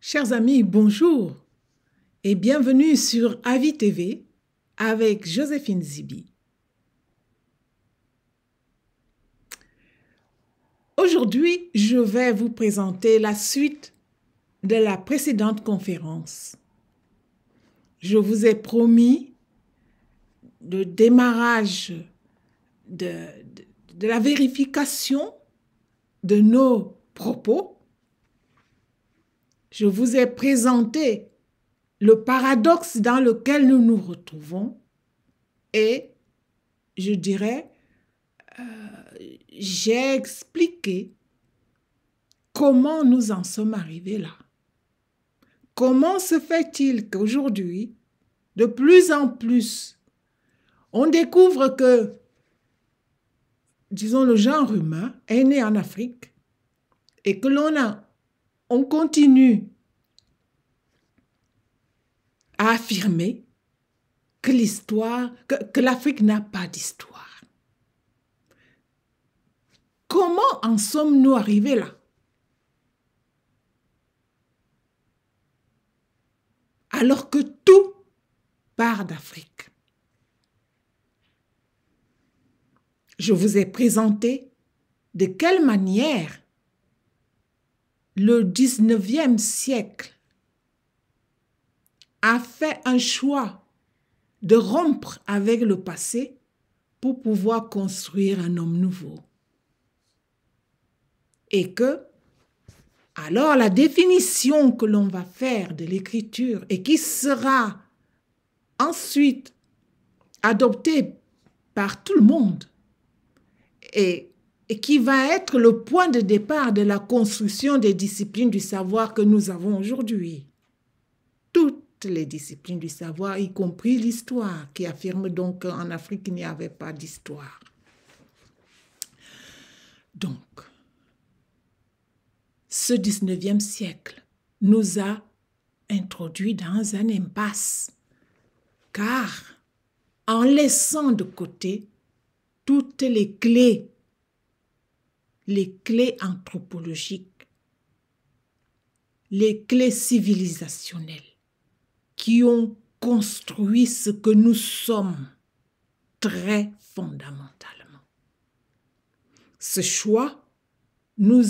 Chers amis, bonjour et bienvenue sur Avis TV avec Joséphine Zibi. Aujourd'hui, je vais vous présenter la suite de la précédente conférence. Je vous ai promis le démarrage de la vérification de nos propos. Je vous ai présenté le paradoxe dans lequel nous nous retrouvons et je dirais, j'ai expliqué comment nous en sommes arrivés là. Comment se fait-il qu'aujourd'hui, de plus en plus, on découvre que, disons, le genre humain est né en Afrique et que on continue à affirmer que que l'Afrique n'a pas d'histoire. Comment en sommes-nous arrivés là? Alors que tout part d'Afrique. Je vous ai présenté de quelle manière le 19e siècle a fait un choix de rompre avec le passé pour pouvoir construire un homme nouveau. Et que, alors la définition que l'on va faire de l'écriture et qui sera ensuite adoptée par tout le monde et qui va être le point de départ de la construction des disciplines du savoir que nous avons aujourd'hui. Toutes les disciplines du savoir, y compris l'histoire, qui affirme donc qu'en Afrique, il n'y avait pas d'histoire. Donc, ce 19e siècle nous a introduits dans un impasse, car en laissant de côté toutes les clés anthropologiques, les clés civilisationnelles qui ont construit ce que nous sommes très fondamentalement. Ce choix, nous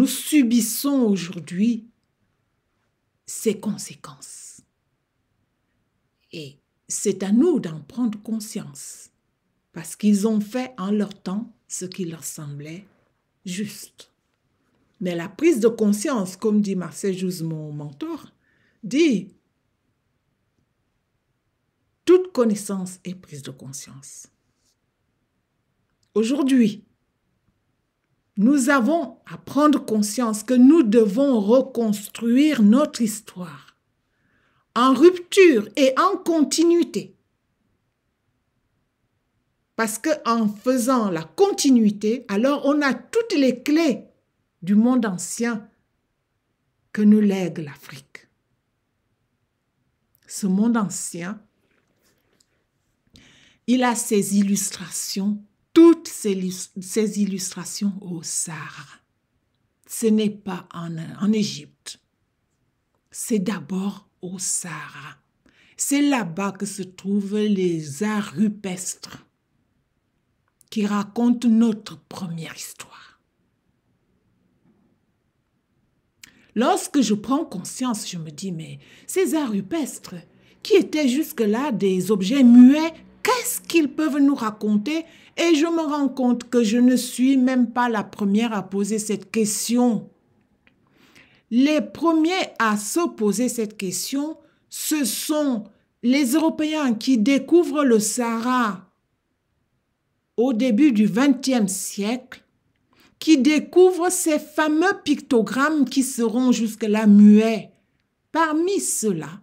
subissons aujourd'hui ses conséquences. Et c'est à nous d'en prendre conscience, parce qu'ils ont fait en leur temps ce qui leur semblait juste. Mais la prise de conscience, comme dit Marcel Jouze, mon mentor, dit toute connaissance est prise de conscience. Aujourd'hui, nous avons à prendre conscience que nous devons reconstruire notre histoire en rupture et en continuité. Parce qu'en faisant la continuité, alors on a toutes les clés du monde ancien que nous lègue l'Afrique. Ce monde ancien, il a ses illustrations, toutes ces illustrations au Sahara. Ce n'est pas en Égypte. C'est d'abord au Sahara. C'est là-bas que se trouvent les arts rupestres qui racontent notre première histoire. Lorsque je prends conscience, je me dis, mais ces arts rupestres, qui étaient jusque-là des objets muets, qu'est-ce qu'ils peuvent nous raconter? Et je me rends compte que je ne suis même pas la première à poser cette question. Les premiers à se poser cette question, ce sont les Européens qui découvrent le Sahara au début du XXe siècle, qui découvrent ces fameux pictogrammes qui seront jusque-là muets. Parmi ceux-là,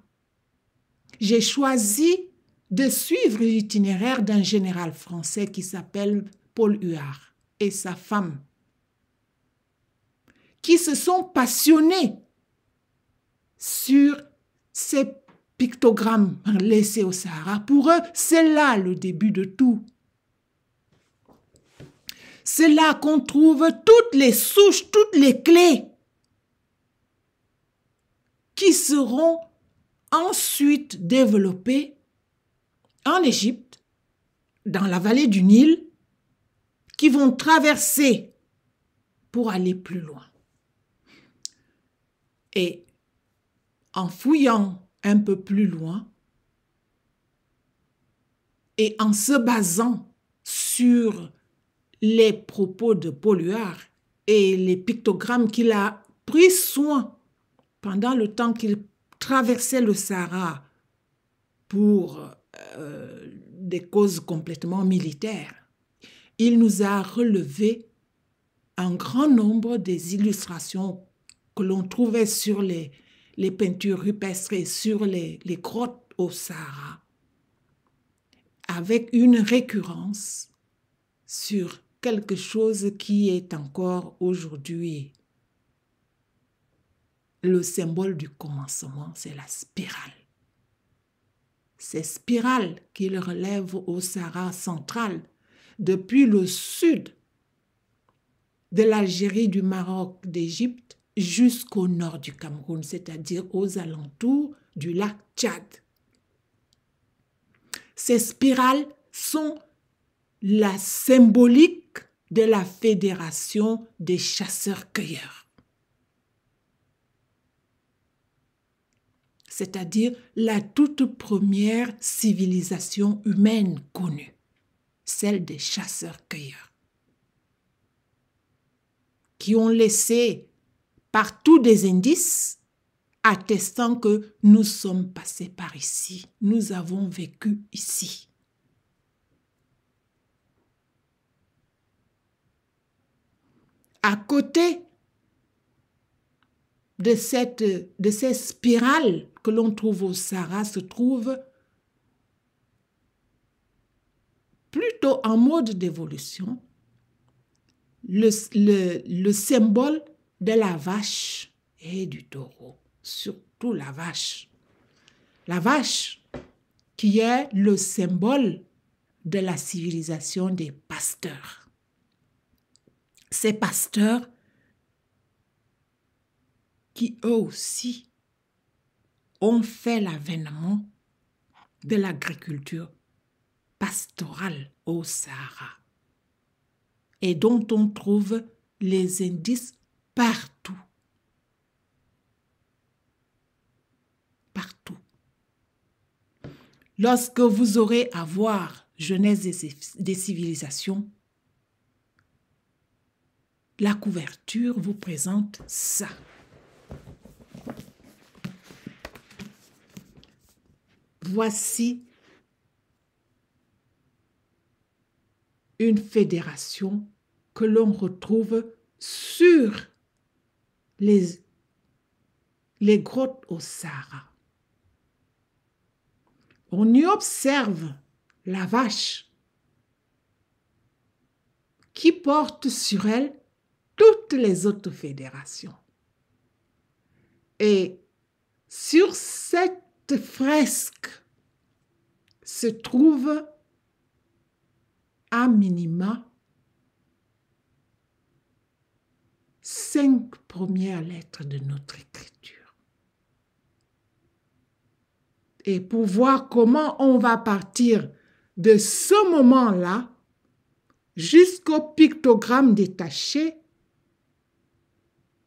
j'ai choisi de suivre l'itinéraire d'un général français qui s'appelle Paul Huard et sa femme, qui se sont passionnés sur ces pictogrammes laissés au Sahara. Pour eux, c'est là le début de tout. C'est là qu'on trouve toutes les souches, toutes les clés qui seront ensuite développés en Égypte, dans la vallée du Nil, qui vont traverser pour aller plus loin. Et en fouillant un peu plus loin et en se basant sur les propos de Polluard et les pictogrammes qu'il a pris soin pendant le temps qu'il traversait le Sahara pour des causes complètement militaires, il nous a relevé un grand nombre des illustrations que l'on trouvait sur les peintures rupestres et sur les grottes au Sahara, avec une récurrence sur quelque chose qui est encore aujourd'hui le symbole du commencement, c'est la spirale. Ces spirales qu'il relève au Sahara central, depuis le sud de l'Algérie, du Maroc, d'Égypte, jusqu'au nord du Cameroun, c'est-à-dire aux alentours du lac Tchad. Ces spirales sont la symbolique de la fédération des chasseurs-cueilleurs, c'est-à-dire la toute première civilisation humaine connue, celle des chasseurs-cueilleurs, qui ont laissé partout des indices attestant que nous sommes passés par ici, nous avons vécu ici. À côté de ces spirales que l'on trouve au Sahara se trouve, plutôt en mode d'évolution, le symbole de la vache et du taureau, surtout la vache. La vache qui est le symbole de la civilisation des pasteurs. Ces pasteurs qui eux aussi ont fait l'avènement de l'agriculture pastorale au Sahara et dont on trouve les indices partout. Partout. Lorsque vous aurez à voir Genèse des civilisations, la couverture vous présente ça. Voici une fédération que l'on retrouve sur les grottes au Sahara. On y observe la vache qui porte sur elle toutes les autres fédérations. Et sur cette fresque se trouvent à minima 5 premières lettres de notre écriture. Et pour voir comment on va partir de ce moment-là jusqu'au pictogramme détaché,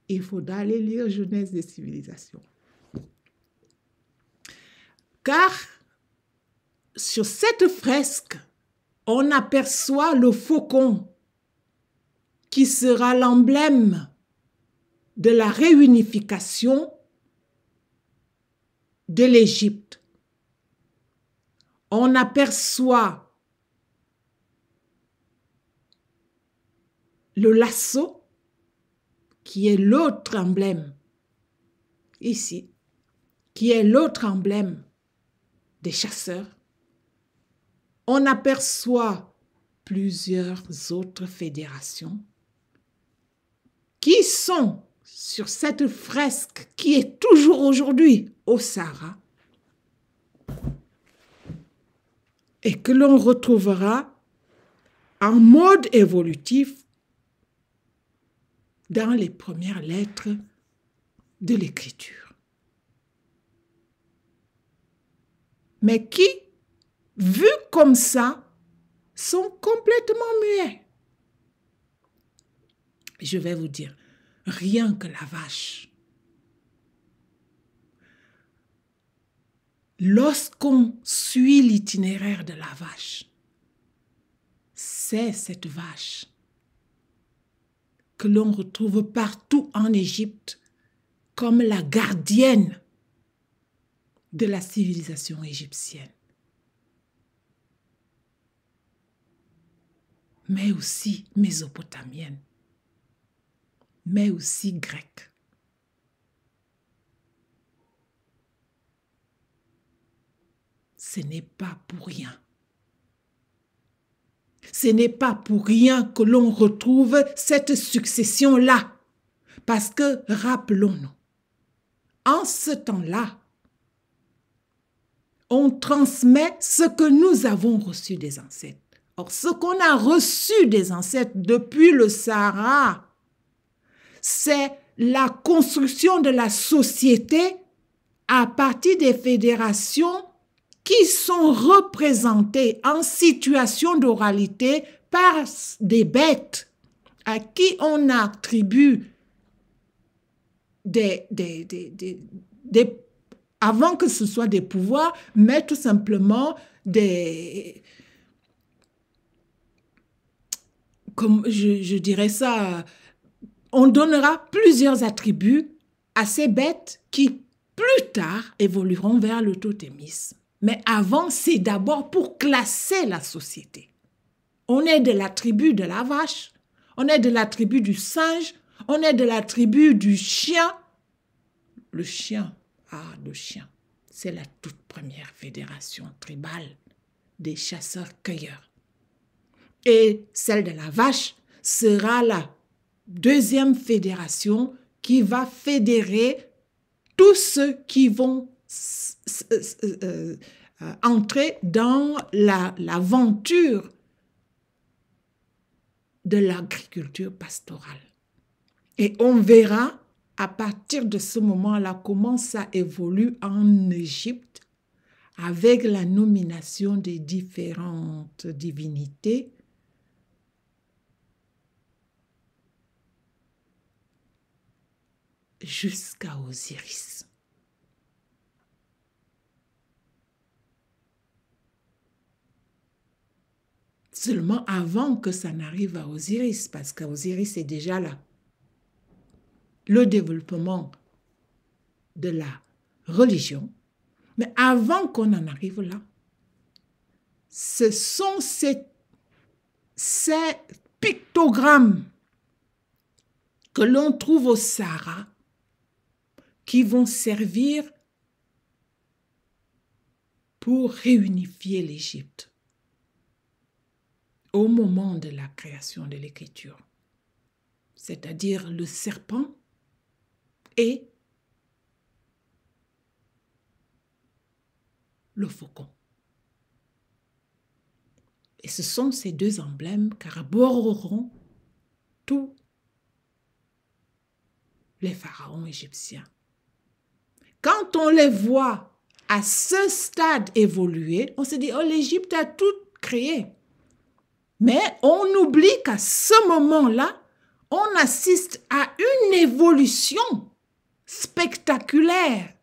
il faudra aller lire Genèse des civilisations. Car sur cette fresque, on aperçoit le faucon qui sera l'emblème de la réunification de l'Égypte. On aperçoit le lasso qui est l'autre emblème, ici, qui est l'autre emblème des chasseurs. On aperçoit plusieurs autres fédérations qui sont sur cette fresque qui est toujours aujourd'hui au Sahara et que l'on retrouvera en mode évolutif dans les premières lettres de l'écriture. mais qui, vus comme ça, sont complètement muets. Je vais vous dire, rien que la vache. Lorsqu'on suit l'itinéraire de la vache, c'est cette vache que l'on retrouve partout en Égypte comme la gardienne de la civilisation égyptienne, mais aussi mésopotamienne, mais aussi grecque. Ce n'est pas pour rien. Ce n'est pas pour rien que l'on retrouve cette succession-là. Parce que, rappelons-nous, en ce temps-là, on transmet ce que nous avons reçu des ancêtres. Or, ce qu'on a reçu des ancêtres depuis le Sahara, c'est la construction de la société à partir des fédérations qui sont représentées en situation d'oralité par des bêtes à qui on attribue avant que ce soit des pouvoirs, mais tout simplement comme je dirais ça, on donnera plusieurs attributs à ces bêtes qui, plus tard, évolueront vers le totémisme. Mais avant, c'est d'abord pour classer la société. On est de la tribu de la vache, on est de la tribu du singe, on est de la tribu du chien. Le chien, le chien, c'est la toute première fédération tribale des chasseurs-cueilleurs. Et celle de la vache sera la deuxième fédération qui va fédérer tous ceux qui vont entrer dans l'aventure de l'agriculture pastorale. Et on verra à partir de ce moment-là comment ça évolue en Égypte avec la nomination des différentes divinités jusqu'à Osiris. Seulement avant que ça n'arrive à Osiris, parce qu'Osiris est déjà là. Le développement de la religion. Mais avant qu'on en arrive là, ce sont ces pictogrammes que l'on trouve au Sahara qui vont servir pour réunifier l'Égypte au moment de la création de l'écriture, c'est-à-dire le serpent et le faucon. Et ce sont ces deux emblèmes qu'arboreront tous les pharaons égyptiens. Quand on les voit à ce stade évoluer, on se dit, oh, l'Égypte a tout créé. Mais on oublie qu'à ce moment-là, on assiste à une évolution spectaculaire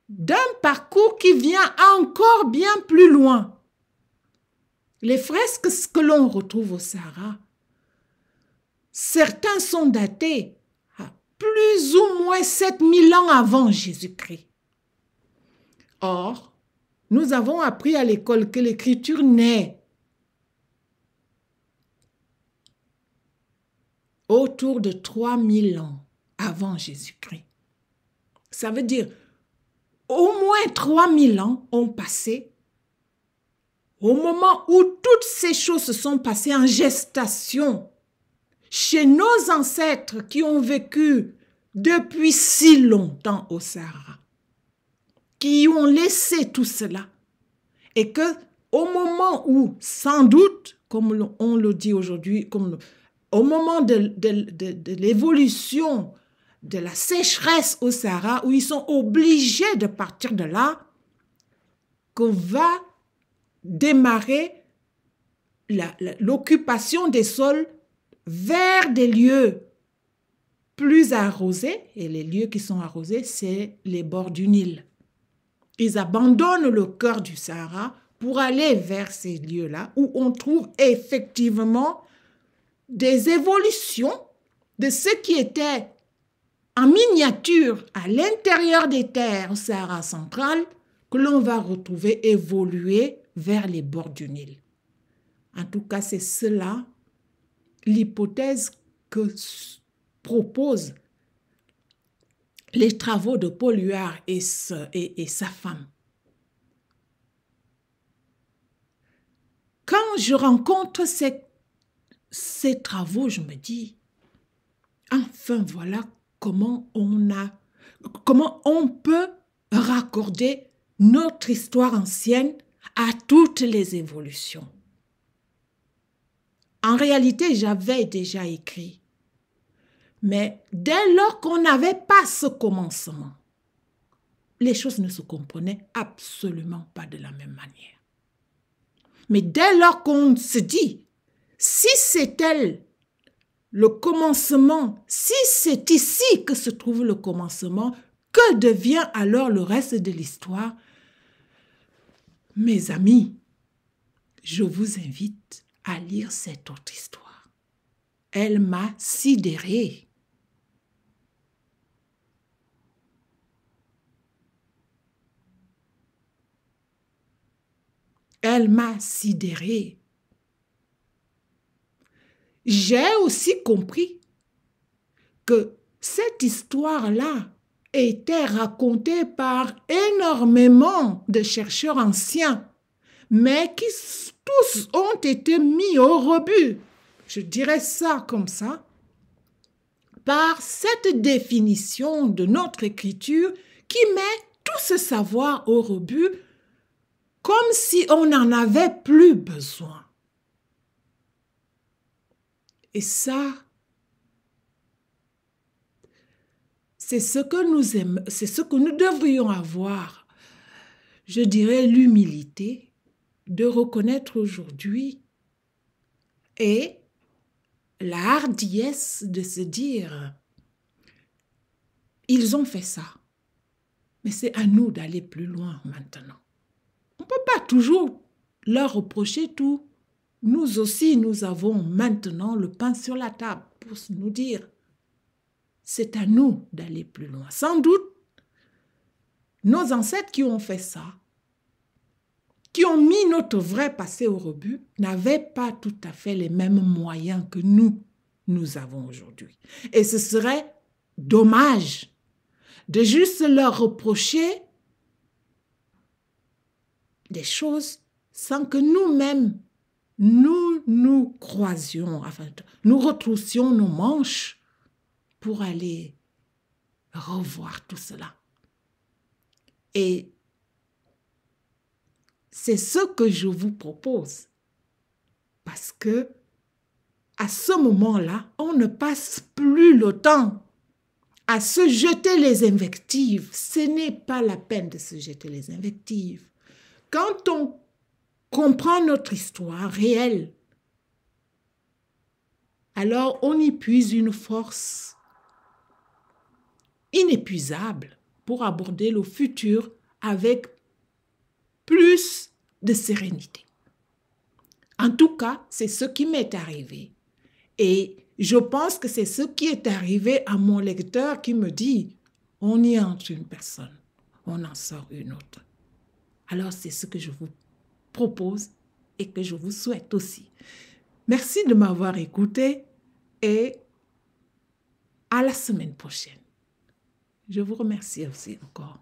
d'un parcours qui vient encore bien plus loin. Les fresques que l'on retrouve au Sahara, certains sont datés à plus ou moins 7000 ans avant Jésus-Christ. Or, nous avons appris à l'école que l'écriture naît autour de 3000 ans avant Jésus-Christ. Ça veut dire au moins 3000 ans ont passé au moment où toutes ces choses se sont passées en gestation chez nos ancêtres qui ont vécu depuis si longtemps au Sahara, qui ont laissé tout cela, et que au moment où, sans doute, comme on le dit aujourd'hui, au moment de l'évolution de la sécheresse au Sahara, où ils sont obligés de partir de là, que va démarrer l'occupation des sols vers des lieux plus arrosés. Et les lieux qui sont arrosés, c'est les bords du Nil. Ils abandonnent le cœur du Sahara pour aller vers ces lieux-là où on trouve effectivement des évolutions de ce qui était en miniature à l'intérieur des terres au Sahara central que l'on va retrouver évoluer vers les bords du Nil. En tout cas, c'est cela l'hypothèse que proposent les travaux de Paul Huard et sa femme. Quand je rencontre ces travaux, je me dis, enfin voilà comment on peut raccorder notre histoire ancienne à toutes les évolutions. En réalité, j'avais déjà écrit. Mais dès lors qu'on n'avait pas ce commencement, les choses ne se comprenaient absolument pas de la même manière. Mais dès lors qu'on se dit, si c'est elle le commencement, si c'est ici que se trouve le commencement, que devient alors le reste de l'histoire? Mes amis, je vous invite à lire cette autre histoire. Elle m'a sidérée. Elle m'a sidérée. J'ai aussi compris que cette histoire-là était racontée par énormément de chercheurs anciens, mais qui tous ont été mis au rebut, je dirais ça comme ça, par cette définition de notre écriture qui met tout ce savoir au rebut comme si on n'en avait plus besoin. Et ça, c'est ce que nous devrions avoir, je dirais, l'humilité de reconnaître aujourd'hui et la hardiesse de se dire, ils ont fait ça, mais c'est à nous d'aller plus loin maintenant. On ne peut pas toujours leur reprocher tout. Nous aussi, nous avons maintenant le pain sur la table pour nous dire, c'est à nous d'aller plus loin. Sans doute, nos ancêtres qui ont fait ça, qui ont mis notre vrai passé au rebut, n'avaient pas tout à fait les mêmes moyens que nous avons aujourd'hui. Et ce serait dommage de juste leur reprocher des choses sans que nous-mêmes, nous croisions, enfin, nous retroussions nos manches pour aller revoir tout cela. Et c'est ce que je vous propose. Parce que à ce moment-là, on ne passe plus le temps à se jeter les invectives. Ce n'est pas la peine de se jeter les invectives. Quand on comprend notre histoire réelle, alors on y puise une force inépuisable pour aborder le futur avec plus de sérénité. En tout cas, c'est ce qui m'est arrivé. Et je pense que c'est ce qui est arrivé à mon lecteur qui me dit, on y entre une personne, on en sort une autre. Alors c'est ce que je vous propose et que je vous souhaite aussi. Merci de m'avoir écouté et à la semaine prochaine. Je vous remercie aussi encore.